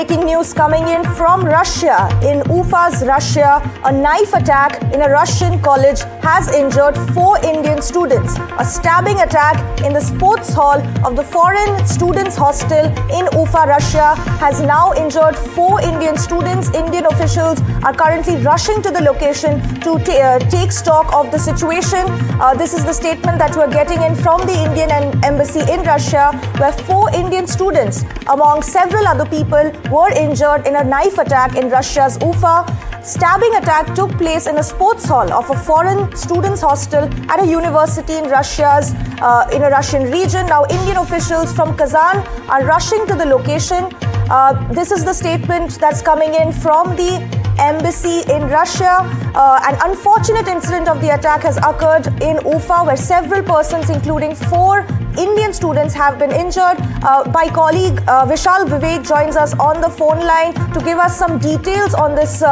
Breaking news coming in from Russia. In Ufa's Russia, a knife attack in a Russian college has injured 4 Indian students. A stabbing attack in the sports hall of the foreign students hostel in Ufa, Russia has now injured 4 Indian students. Indian officials are currently rushing to the location to take stock of the situation. This is the statement that we're getting in from the Indian embassy in Russia, where 4 Indian students, among several other people, were injured in a knife attack in Russia's Ufa. Stabbing attack took place in a sports hall of a foreign students' hostel at a university in in a Russian region. Now, Indian officials from Kazan are rushing to the location. This is the statement that's coming in from the embassy in Russia. An unfortunate incident of the attack has occurred in Ufa, where several persons, including 4 Indian students, have been injured. My colleague Vishal Vivek joins us on the phone line to give us some details on this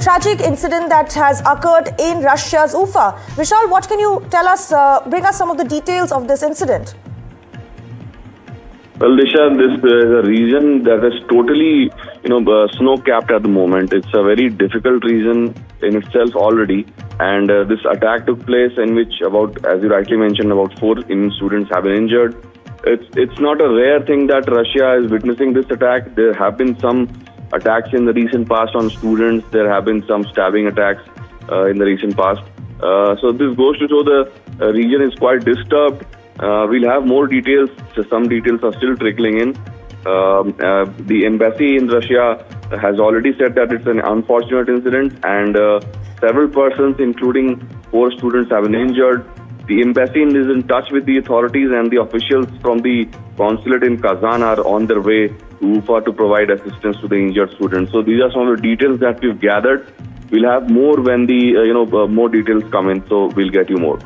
tragic incident that has occurred in Russia's Ufa. Vishal, what can you tell us, bring us some of the details of this incident? Well, Disha, this is a region that is totally, snow-capped at the moment. It's a very difficult region in itself already. And this attack took place in which as you rightly mentioned, about 4 Indian students have been injured. It's not a rare thing that Russia is witnessing this attack. There have been some attacks in the recent past on students. There have been some stabbing attacks in the recent past. So this goes to show the region is quite disturbed. We'll have more details. Some details are still trickling in. The embassy in Russia has already said that it's an unfortunate incident, and several persons, including 4 students, have been injured. The embassy is in touch with the authorities, and the officials from the consulate in Kazan are on their way to Ufa to provide assistance to the injured students. So these are some of the details that we've gathered. We'll have more when the more details come in. So we'll get you more.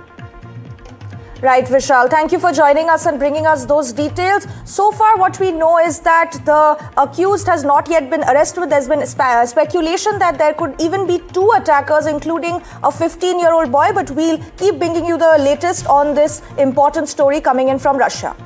Right, Vishal. Thank you for joining us and bringing us those details. So far, what we know is that the accused has not yet been arrested. There's been speculation that there could even be 2 attackers, including a 15-year-old boy. But we'll keep bringing you the latest on this important story coming in from Russia.